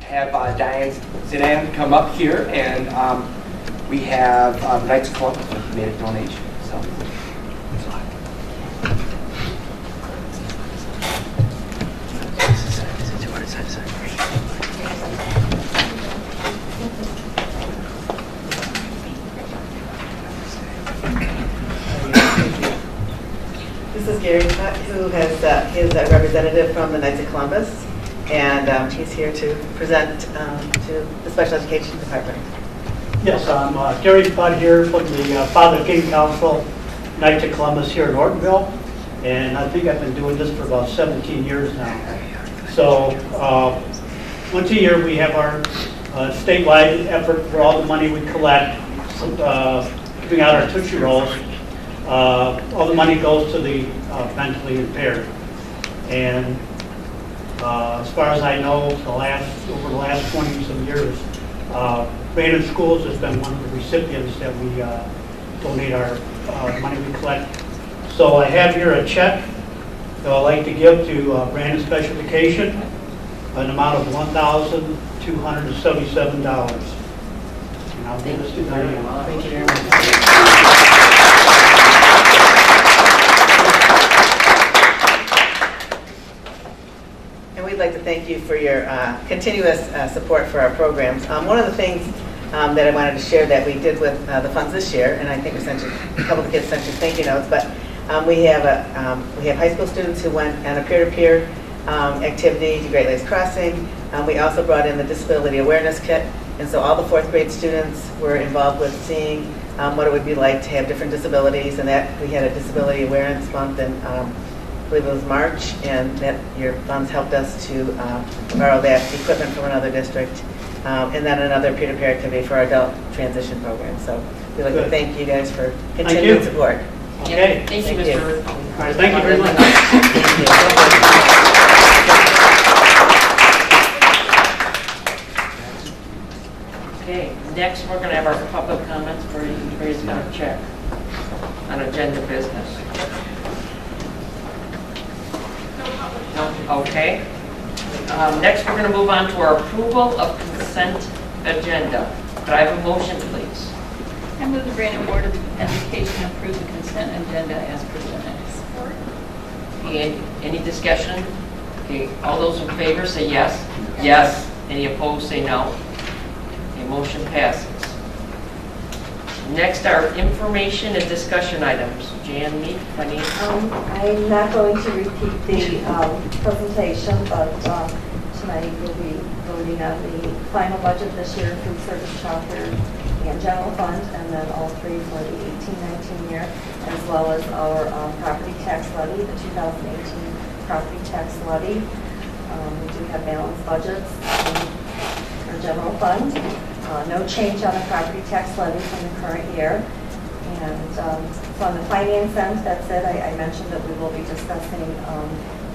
have Diane Zidan come up here, and we have the Knights of Columbus who made a donation. So. This is Gary Tutt, who is a representative from the Knights of Columbus, and he's here to present to the Special Education Department. Yes, I'm Gary Tutt here from the Father King Council, Knights of Columbus here in Ortonville, and I think I've been doing this for about 17 years now. So once a year we have our statewide effort for all the money we collect, giving out our Tootsie Rolls. All the money goes to the mentally impaired. And as far as I know, over the last 20-some years, Brandon Schools has been one of the recipients that we donate our money we collect. So I have here a check that I'd like to give to Brandon Special Education, an amount of $1,277. And I'll give this to Diane. Thank you very much. We'd like to thank you for your continuous support for our programs. One of the things that I wanted to share that we did with the funds this year, and I think we sent you, a couple of the kids sent you thank you notes, but we have high school students who went on a peer-to-peer activity to Great Lakes Crossing. We also brought in the Disability Awareness Kit, and so all the 4th grade students were involved with seeing what it would be like to have different disabilities, and that we had a Disability Awareness Month in I believe it was March, and that your funds helped us to borrow that equipment from another district, and then another peer-to-peer activity for our adult transition program. So we'd like to thank you guys for continued support. Okay. Thank you, Mr. All right, thank you very much. Okay, next we're going to have our public comments where everybody's going to check on agenda business. Okay. Next, we're going to move on to our approval of consent agenda. Could I have a motion, please? I move the Brandon Board of Education approve the consent agenda as presented. Support. Okay, any discussion? Okay, all those in favor say yes. Yes. Any opposed say no. Okay, motion passes. Next are information and discussion items. Jan Meek, financial. I'm not going to repeat the presentation, but tonight we'll be voting on the final budget this year, food service, childcare, and general fund, and then all three for the 18-19 year, as well as our property tax levy, the 2018 property tax levy. We do have balanced budgets in our general fund. No change on the property tax levy from the current year. And so on the finance end, that's it. I mentioned that we will be discussing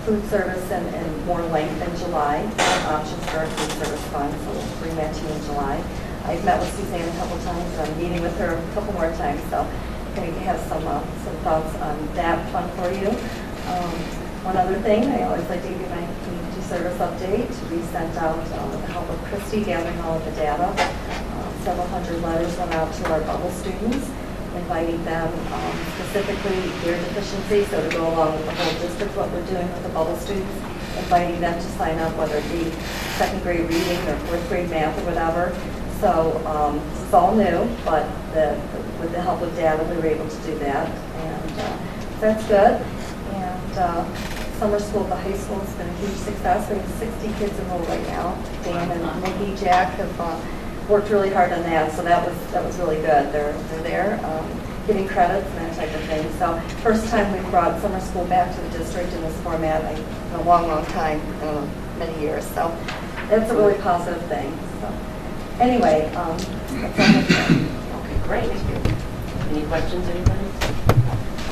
food service in more length in July, options for our food service fund, so we'll bring that to you in July. I've met with Suzanne a couple times, I'm meeting with her a couple more times, so I'm going to have some thoughts on that fund for you. One other thing, I always like to give you my community service update. We sent out, with the help of Christy, gathering all of the data. Several hundred letters went out to our bubble students, inviting them specifically their deficiency, so to go along with the whole district, what we're doing with the bubble students, inviting them to sign up, whether it be 2nd grade reading or 4th grade math or whatever. So this is all new, but with the help of data, we were able to do that, and that's good. And summer school at the high school has been a huge success. We have 60 kids enrolled right now. Dan and Nikki, Jack have worked really hard on that, so that was really good. They're there, getting credits and that type of thing. So first time we've brought summer school back to the district in this format in a long, long time, many years. So that's a really positive thing. So anyway, that's all I have. Okay, great. Any questions, anybody?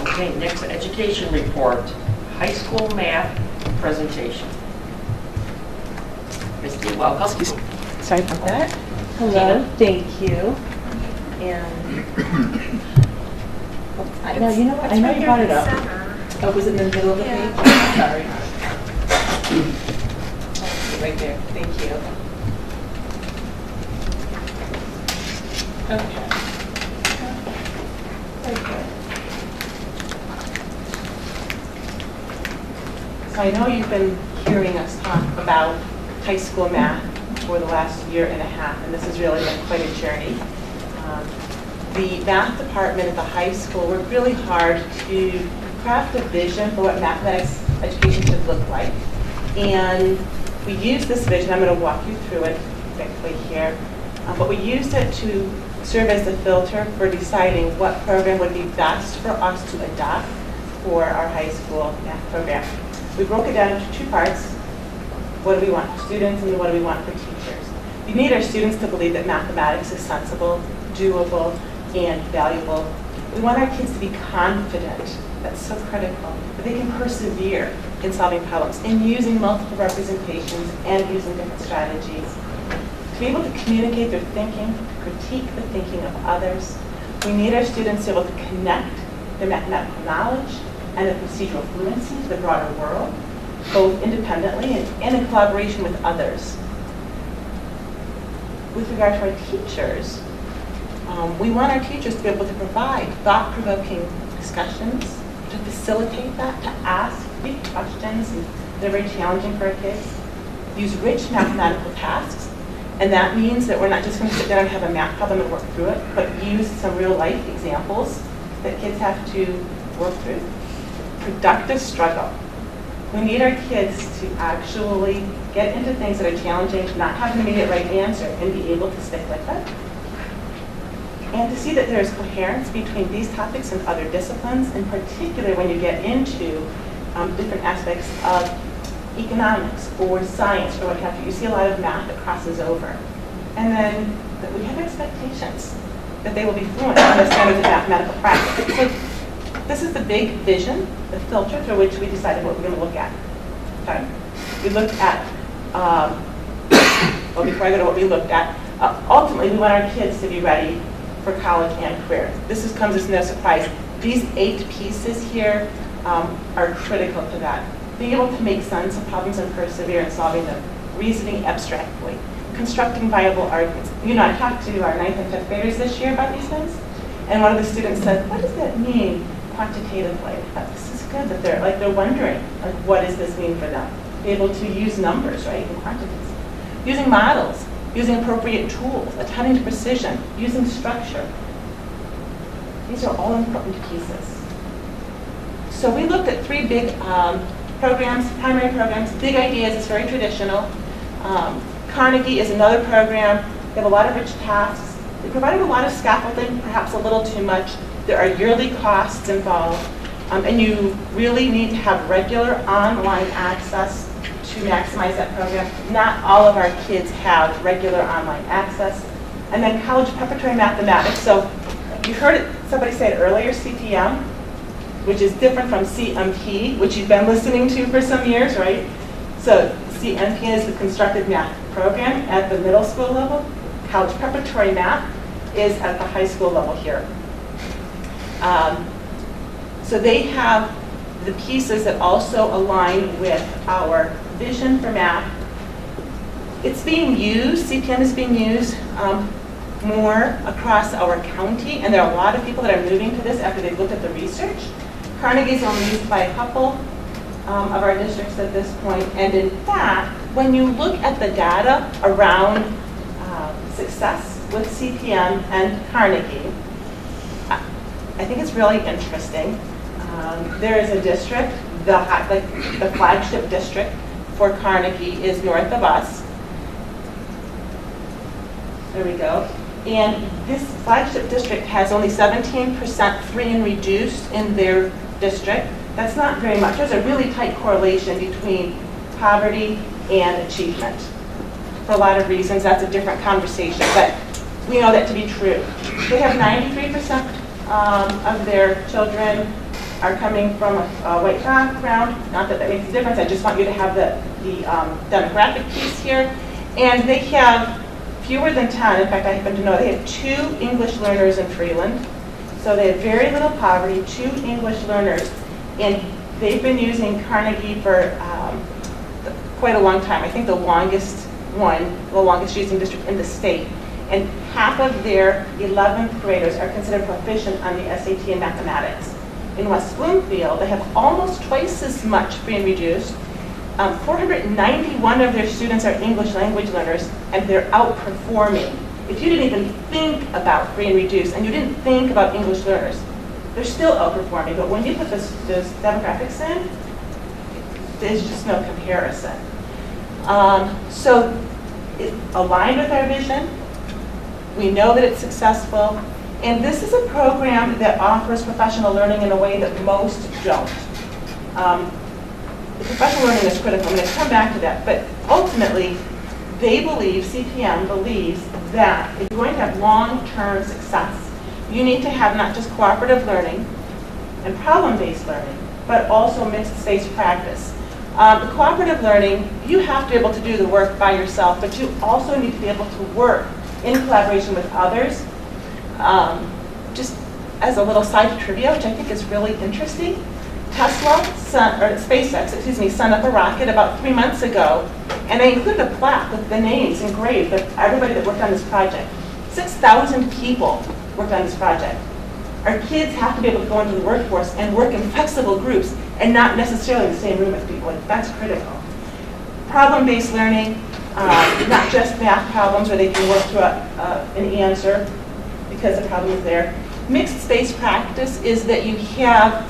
Okay, next education report. High school math presentation. Misty, welcome. Sorry about that. Hello, Tina. thank you. And now you know what? I know you brought it up. Oh, was it in the middle of the page? Sorry. Right there. Thank you. Okay. Very good. So I know you've been hearing us talk about high school math for the last year and a half, and this has really been quite a journey. The math department at the high school worked really hard to craft a vision for what mathematics education should look like. And we used this vision, I'm going to walk you through it quickly here, but we used it to serve as the filter for deciding what program would be best for us to adopt for our high school math program. We broke it down into two parts. What do we want for students and what do we want for teachers? We need our students to believe that mathematics is sensible, doable, and valuable. We want our kids to be confident, that's so critical, that they can persevere in solving problems, in using multiple representations and using different strategies. To be able to communicate their thinking, critique the thinking of others. We need our students to be able to connect their mathematical knowledge and their procedural fluency to the broader world, both independently and in collaboration with others. With regard to our teachers, we want our teachers to be able to provide thought-provoking discussions, to facilitate that, to ask big questions that are very challenging for our kids, use rich mathematical tasks, and that means that we're not just going to sit down and have a math problem and work through it, but use some real-life examples that kids have to work through. Productive struggle. We need our kids to actually get into things that are challenging, not have an immediate right answer, and be able to stick with it. And to see that there's coherence between these topics and other disciplines, in particular when you get into different aspects of economics or science or what have you. You see a lot of math that crosses over. And then that we have expectations that they will be fluent in the standards of mathematical practice. So this is the big vision, the filter through which we decided what we're going to look at. Okay? We looked at, well, before I go to what we looked at, ultimately we want our kids to be ready for college and career. This comes as no surprise. These 8 pieces here are critical to that. Being able to make sense of problems and persevere in solving them, reasoning abstractly, constructing viable arguments. You know, I talked to our 9th and 5th graders this year about these things, and one of the students said, "What does that mean quantitatively?" I thought, this is good that they're wondering, like, what does this mean for them? Be able to use numbers, right, and quantities. Using models, using appropriate tools, attending to precision, using structure. These are all important pieces. So we looked at 3 big programs, primary programs, big ideas. It's very traditional. Carnegie is another program. They have a lot of rich tasks. They provided a lot of scaffolding, perhaps a little too much. There are yearly costs involved, and you really need to have regular online access to maximize that program. Not all of our kids have regular online access. And then college preparatory mathematics. So you heard somebody say it earlier, CPM, which is different from CMP, which you've been listening to for some years, right? So CMP is the constructed math program at the middle school level. College preparatory math is at the high school level here. So they have the pieces that also align with our vision for math. It's being used, CPM is being used more across our county, and there are a lot of people that are moving to this after they've looked at the research. Carnegie's only used by a couple of our districts at this point, and in fact, when you look at the data around success with CPM and Carnegie, I think it's really interesting. There is a district, the flagship district for Carnegie is north of us. There we go. And this flagship district has only 17% free and reduced in their district. That's not very much. There's a really tight correlation between poverty and achievement. For a lot of reasons, that's a different conversation, but we know that to be true. They have 93% of their children are coming from a white background. Not that that makes a difference. I just want you to have the demographic piece here. And they have fewer than 10. In fact, I happen to know they have 2 English learners in Freeland. So they have very little poverty, 2 English learners. And they've been using Carnegie for quite a long time. I think the longest using district in the state. and half of their 11th graders are considered proficient on the SAT in mathematics. In West Bloomfield, they have almost twice as much free and reduced. 491 of their students are English language learners, and they're outperforming. If you didn't even think about free and reduced, and you didn't think about English learners, they're still outperforming. But when you put those demographics in, there's just no comparison. So it's aligned with our vision. We know that it's successful. And this is a program that offers professional learning in a way that most don't. The professional learning is critical. I'm going to come back to that. But ultimately, they believe, CPM believes, that if you're going to have long-term success, you need to have not just cooperative learning and problem-based learning, but also mixed-space practice. The cooperative learning, you have to be able to do the work by yourself, but you also need to be able to work in collaboration with others. Just as a little side trivia, which I think is really interesting, SpaceX sent up a rocket about 3 months ago, and they included a plaque with the names engraved of everybody that worked on this project. 6,000 people worked on this project. Our kids have to be able to go into the workforce and work in flexible groups and not necessarily in the same room as people. That's critical. Problem-based learning, not just math problems where they can work through an answer because the problem is there. Mixed space practice is that you have,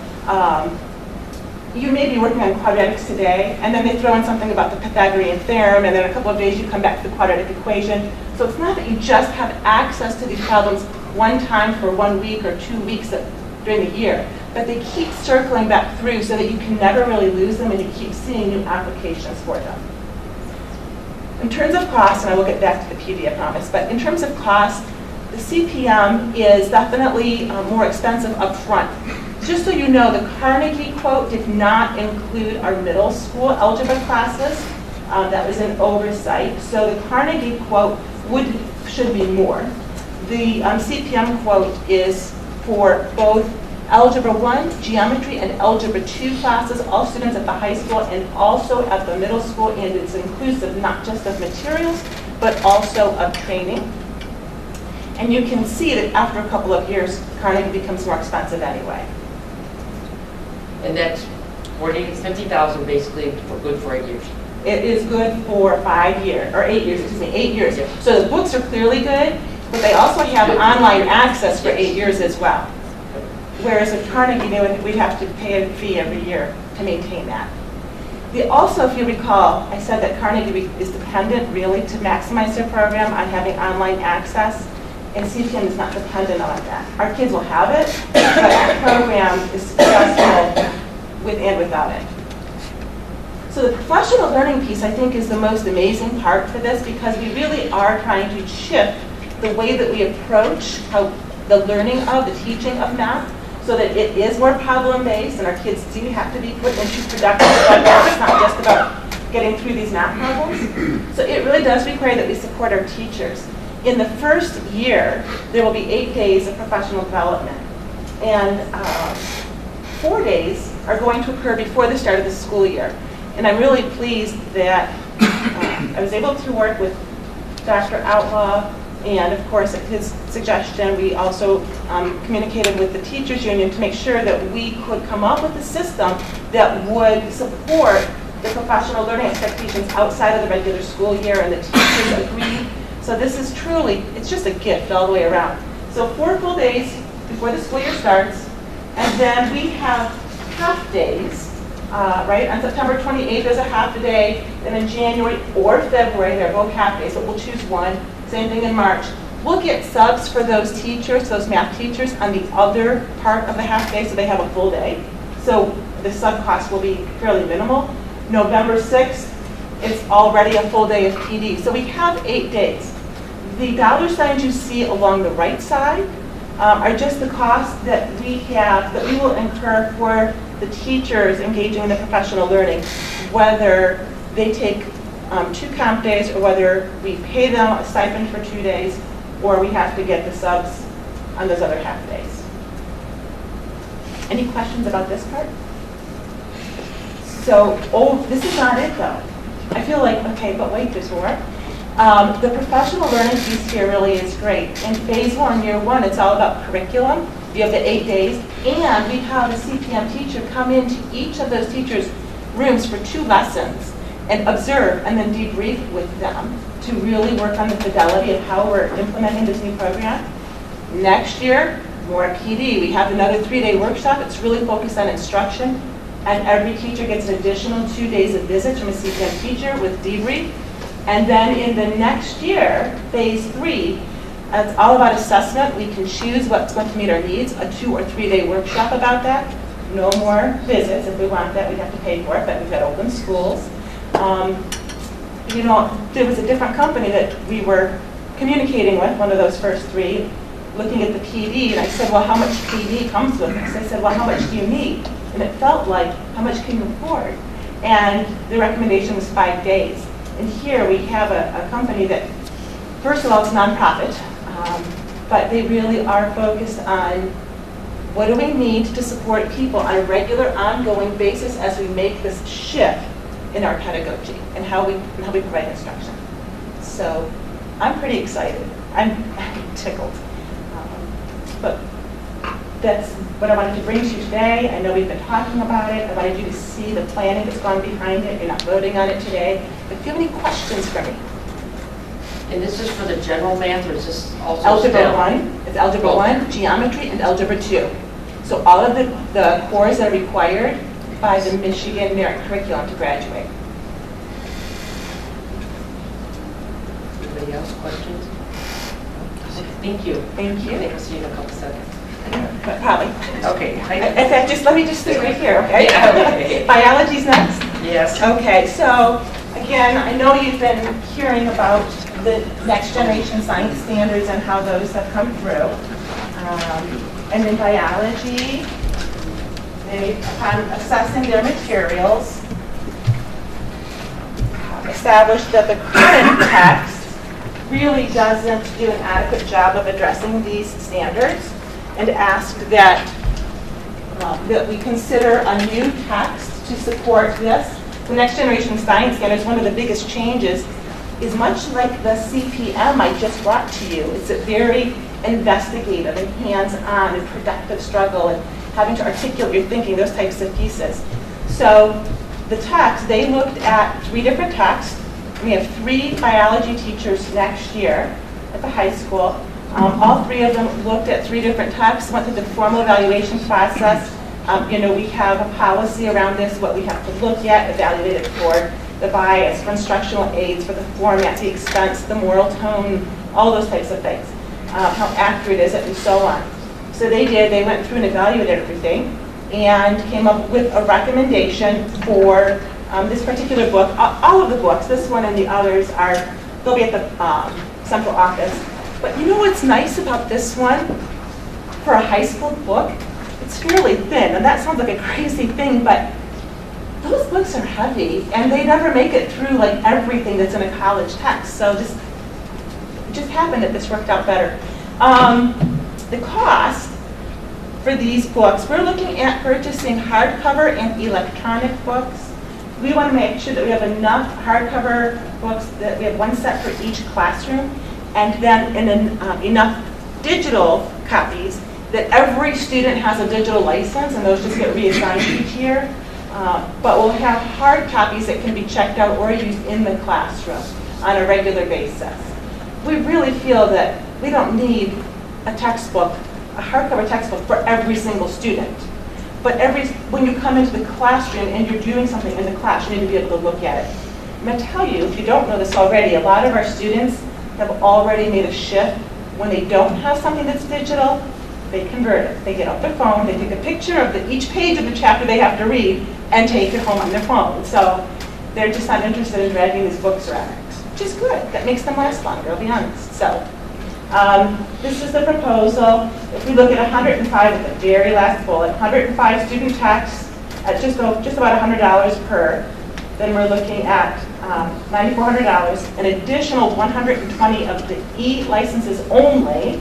you may be working on quadratics today, and then they throw in something about the Pythagorean theorem, and then a couple of days you come back to the quadratic equation. So it's not that you just have access to these problems one time for 1 week or 2 weeks during the year, but they keep circling back through so that you can never really lose them and you keep seeing new applications for them. In terms of cost, and I will get back to the PD, I promise, but in terms of cost, the CPM is definitely more expensive up front. Just so you know, the Carnegie quote did not include our middle school algebra classes. That was an oversight. So the Carnegie quote should be more. The CPM quote is for both Algebra 1, Geometry, and Algebra 2 classes, all students at the high school and also at the middle school, and it's inclusive not just of materials, but also of training. And you can see that after a couple of years, Carnegie becomes more expensive anyway. And that's 50,000 basically for good for 8 years. It is good for 5 years, or 8 years, excuse me, 8 years. Yeah. So the books are clearly good, but they also have online access for 8 years as well. Whereas at Carnegie, we'd have to pay a fee every year to maintain that. Also, if you recall, I said that Carnegie is dependent really to maximize their program on having online access, and CPM is not dependent on that. Our kids will have it, but the program is successful with and without it. So the professional learning piece, I think, is the most amazing part for this because we really are trying to shift the way that we approach the learning of, the teaching of math, so that it is more problem-based and our kids do have to be put into productive projects. It's not just about getting through these math problems. So it really does require that we support our teachers. In the first year, there will be 8 days of professional development. And 4 days are going to occur before the start of the school year. And I'm really pleased that I was able to work with Dr. Outlaw, and of course at his suggestion we also communicated with the teachers union to make sure that we could come up with a system that would support the professional learning expectations outside of the regular school year, and the teachers agreed. So this is truly, it's just a gift all the way around. So 4 full days before the school year starts, and then we have half days. Right, on September 28th there's a half a day, and in January or February they're both half days, but we'll choose one. Same thing in March. We'll get subs for those teachers, those math teachers, on the other part of the half day so they have a full day. So the sub cost will be fairly minimal. November 6th, it's already a full day of PD. So we have 8 days. The dollar signs you see along the right side are just the costs that we have, that we will incur for the teachers engaging in the professional learning, whether they take 2 comp days or whether we pay them a stipend for 2 days or we have to get the subs on those other half days. Any questions about this part? So, this is not it though. I feel like, okay, but wait, there's more. The professional learning piece here really is great. In phase 1, year 1, it's all about curriculum. You have the 8 days, and we have a CPM teacher come into each of those teachers' rooms for 2 lessons and observe and then debrief with them to really work on the fidelity of how we're implementing this new program. Next year, more PD. We have another 3-day workshop. It's really focused on instruction, and every teacher gets an additional 2 days of visits from a CPM teacher with debrief. And then in the next year, phase 3, it's all about assessment. We can choose what's going to meet our needs, a 2 or 3-day workshop about that. No more visits. If we want that, we'd have to pay for it, but we've got open schools. You know, there was a different company that we were communicating with, one of those first 3, looking at the PD, and I said, well, how much PD comes with this? I said, well, how much do you need? And it felt like, how much can you afford? And the recommendation was 5 days. And here we have a company that, first of all, it's nonprofit, but they really are focused on what do we need to support people on a regular, ongoing basis as we make this shift in our pedagogy and how we provide instruction. So I'm pretty excited. I'm tickled. But that's what I wanted to bring to you today. I know we've been talking about it. I wanted you to see the planning that's gone behind it. You're not voting on it today. But if you have any questions for me. And this is for the general math, or is this also Algebra STEM? 1, it's Algebra 1, Geometry, and Algebra 2. So all of the cores that are required by the Michigan Merit Curriculum to graduate. Anybody else, questions? Thank you. Thank you. I think we'll see you in a couple seconds. But probably. Okay. In fact, let me just sit right here, okay? Yeah, okay. Biology's next. Yes. Okay, so again, I know you've been hearing about the next generation science standards and how those have come through. And in biology, upon assessing their materials, established that the current text really doesn't do an adequate job of addressing these standards, and asked that we consider a new text to support this. The next generation science standards, one of the biggest changes, is much like the CPM I just brought to you. It's a very investigative and hands-on and productive struggle and having to articulate your thinking, those types of pieces. So the text, they looked at 3 different texts. We have 3 biology teachers next year at the high school. All 3 of them looked at 3 different texts, went through the formal evaluation process. You know, we have a policy around this, what we have to look at, evaluate it for the bias, for instructional aids, for the format, the expense, the moral tone, all those types of things, how accurate is it, and so on. So they went through and evaluated everything and came up with a recommendation for this particular book. All of the books, this one and the others, they'll be at the central office. But you know what's nice about this one? For a high school book, it's fairly thin, and that sounds like a crazy thing, but those books are heavy, and they never make it through like everything that's in a college text. So it just happened that this worked out better. The cost for these books, we're looking at purchasing hardcover and electronic books. We want to make sure that we have enough hardcover books, that we have 1 set for each classroom, and then enough digital copies that every student has a digital license, and those just get reassigned each year. But we'll have hard copies that can be checked out or used in the classroom on a regular basis. We really feel that we don't need a textbook, a hardcover textbook for every single student. But when you come into the classroom and you're doing something in the class, you need to be able to look at it. I'm going to tell you, if you don't know this already, a lot of our students have already made a shift. When they don't have something that's digital, they convert it. They get out their phone, they take a picture of each page of the chapter they have to read, and take it home on their phone. So they're just not interested in dragging these books around, which is good. That makes them last longer, I'll be honest. So this is the proposal. If we look at 105 at the very last bullet, 105 student texts at just about $100 per, then we're looking at $9,400, an additional 120 of the e-licenses only,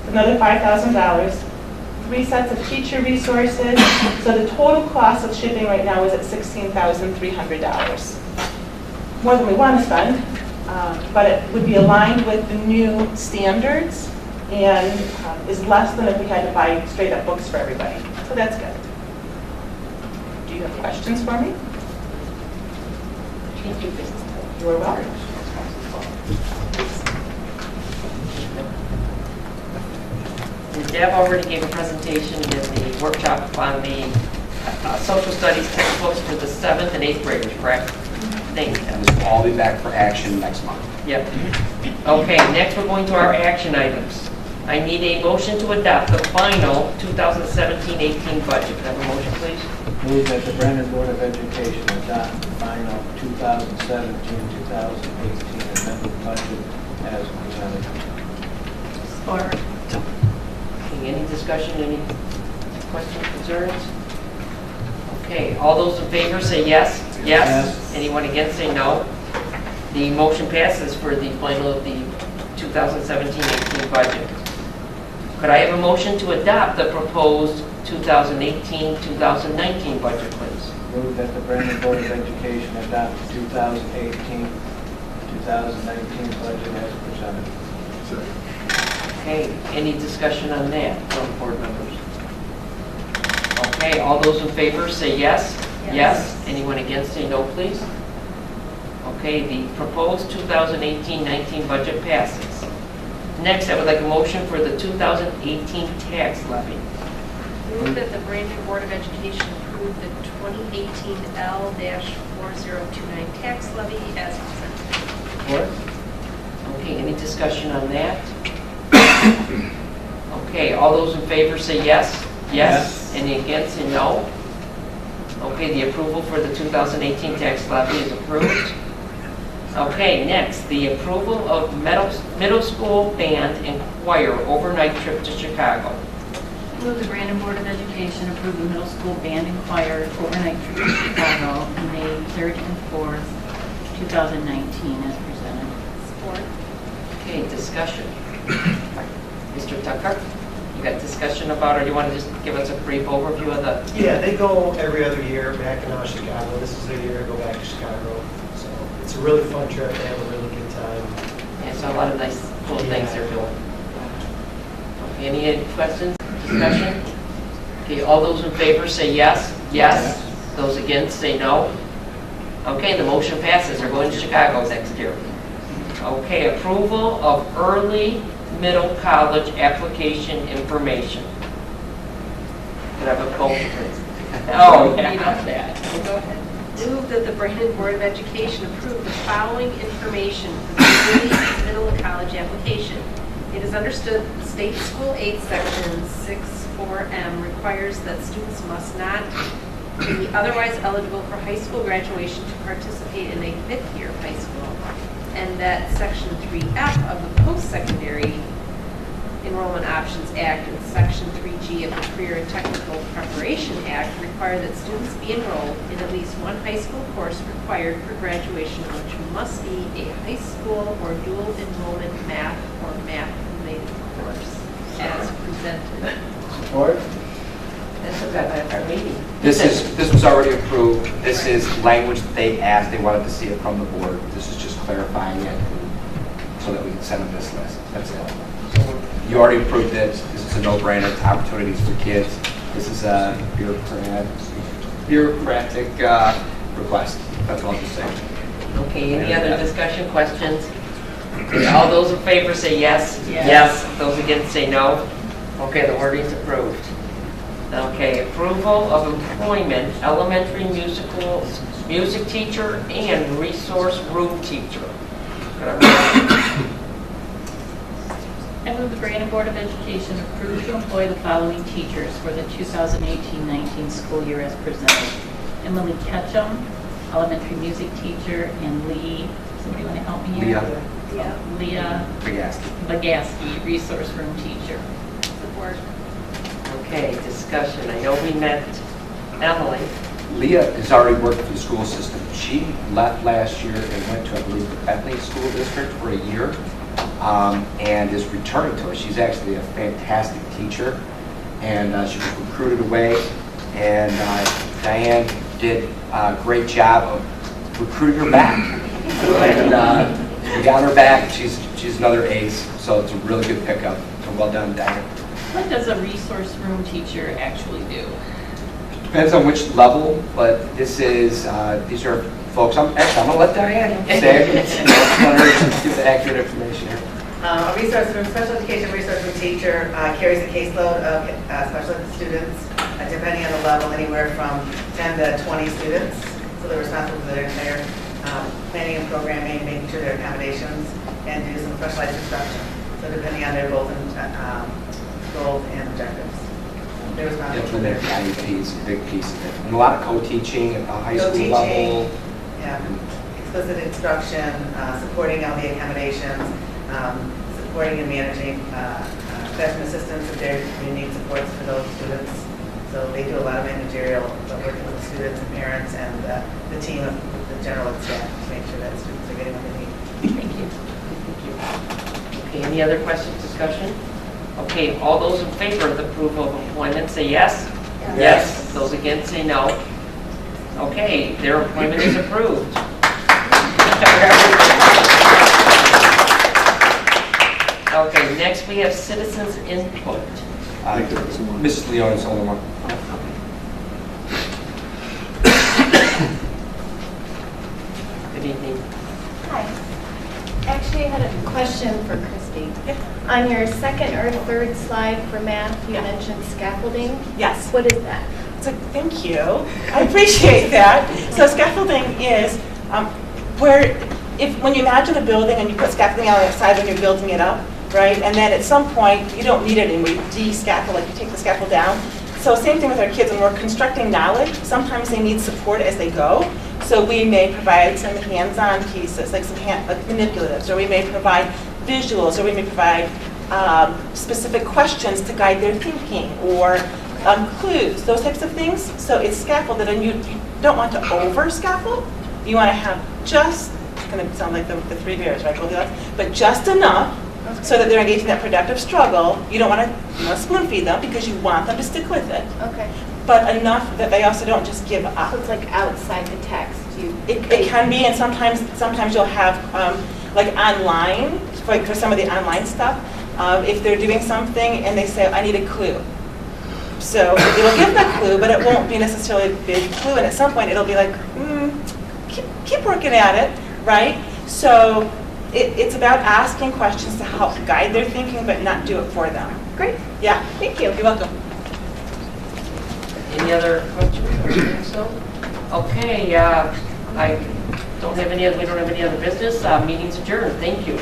another $5,000, 3 sets of teacher resources. So the total cost of shipping right now is at $16,300. More than we want to spend, but it would be aligned with the new standards and is less than if we had to buy straight up books for everybody. So that's good. Do you have questions for me? You are welcome. Deb already gave a presentation in the workshop on the social studies textbooks for the 7th and 8th graders, correct? Thank you. And this will all be back for action next month. Yep. Okay, next we're going to our action items. I need a motion to adopt the final 2017-18 budget. Can I have a motion, please? Move that the Brandon Board of Education adopt the final 2017-2018 amended budget as presented. Support. Okay, any discussion, any questions, concerns? Okay, all those in favor say yes. Yes. Yes. Anyone against say no. The motion passes for the final of the 2017-18 budget. Could I have a motion to adopt the proposed 2018-2019 budget, please? Move that the Brandon Board of Education adopt the 2018-2019 budget as presented. Okay, any discussion on that from board members? Okay, all those in favor say yes. Yes. Anyone against say no, please. Okay, the proposed 2018-19 budget passes. Next, I would like a motion for the 2018 tax levy. Move that the Brandon Board of Education approve the 2018 L-4029 tax levy as presented. Support. Okay, any discussion on that? Okay, all those in favor say yes. Yes. Any against say no. Okay, the approval for the 2018 tax levy is approved. Okay, next, the approval of middle school band and choir overnight trip to Chicago. Move the Brandon Board of Education approve the middle school band and choir overnight trip to Chicago on May 3rd and 4th, 2019 as presented. Support. Okay, discussion. Mr. Tucker, you got discussion about, or you want to just give us a brief overview of the... Yeah, they go every other year back in Chicago. This is their year to go back to Chicago. So it's a really fun trip. They have a really good time. Yeah, so a lot of nice, cool things they're doing. Okay, any questions, discussion? Okay, all those in favor say yes. Yes. Those against say no. Okay, the motion passes. They're going to Chicago next year. Okay, approval of early middle college application information. Could I have a motion, please? Oh, Read yeah. off that. Go ahead. Move that the Brandon Board of Education approve the following information for the early middle college application. It is understood that the state school aid section 6.4M requires that students must not be otherwise eligible for high school graduation to participate in a fifth year of high school, and that section 3F of the Post-Secondary Enrollment Options Act and section 3G of the Career and Technical Preparation Act require that students be enrolled in at least one high school course required for graduation, which must be a high school or dual enrollment math or math-related course, as presented. Support. This is our meeting. This was already approved. This is language that they asked. They wanted to see it from the board. This is just clarifying it so that we can send them this list. That's it. You already approved it. This is a no-brainer. It's opportunities for kids. This is a bureaucratic request. That's all I'm just saying. Okay, any other discussion, questions? Okay, all those in favor say yes. Yes. Those against say no. Okay, the wording's approved. Okay, approval of employment, elementary music teacher and resource room teacher. Could I I move the Brandon Board of Education approve to employ the following teachers for the 2018-19 school year as presented. Emily Ketchum, elementary music teacher, and somebody want to help me here? Leah Bagaski, resource room teacher. Support. Okay, discussion. I know we met Emily. Leah has already worked for the school system. She left last year and went to, I believe, the Bethany School District for a year and is returning to us. She's actually a fantastic teacher, and she was recruited away, and Diane did a great job of recruiting her back. And We got her back. She's another ace, so it's a really good pickup. So well done, Diane. What does a resource room teacher actually do? Depends on which level, but this is, these are folks, I'm gonna let Diane say it. Let her give the accurate information here. A resource room, special education resource room teacher carries a caseload of special ed students, depending on the level, anywhere from 10 to 20 students. So they're responsible for their entire planning and programming, making sure their accommodations, and do some specialized instruction. So depending on their goals and objectives. They're responsible Yeah, for for their their IEP is a big piece of it. And a lot of co-teaching at the high school Co-teaching. level. Yeah, explicit instruction, supporting all the accommodations, supporting and managing classroom assistants if they need supports for those students. So they do a lot of managerial working with the students and parents and the team of the general ed staff to make sure that students are getting what they need. Thank you. Thank you. Okay, any other questions, discussion? Okay, all those in favor of the approval of employment, say yes. Yes. Those against, say no. Okay, their appointment is approved. Okay, next we have citizens input. Mrs. Leon is the only one. Good evening. Hi. Actually, I had a question for Christy. On your second or third slide for math, you mentioned scaffolding. Yes. What is that? So thank you. I appreciate that. So scaffolding is where, when you imagine a building and you put scaffolding on the outside when you're building it up, right? And then at some point, you don't need it anymore. You de-scaffold, like you take the scaffold down. So same thing with our kids. When we're constructing knowledge, sometimes they need support as they go. So we may provide some hands-on pieces, like some manipulatives, or we may provide visuals, or we may provide specific questions to guide their thinking, or clues, those types of things. So it's scaffolded, and you don't want to over-scaffold. You want to have just, it's going to sound like the three bears, right, Goldilocks, but just enough so that they're engaging that productive struggle. You don't want to spoon feed them because you want them to stick with it, Okay. but enough that they also don't just give up. So it's like outside the text. It can be, and sometimes you'll have, like online, for some of the online stuff, if they're doing something and they say, I need a clue. So it'll give them a clue, but it won't be necessarily a big clue, and at some point it'll be like, keep working at it, right? So it's about asking questions to help guide their thinking, but not do it for them. Great. Yeah. Thank you. You're welcome. Any other questions? I think so. Okay, I don't have any. We don't have any other business. Meeting's adjourned. Thank you.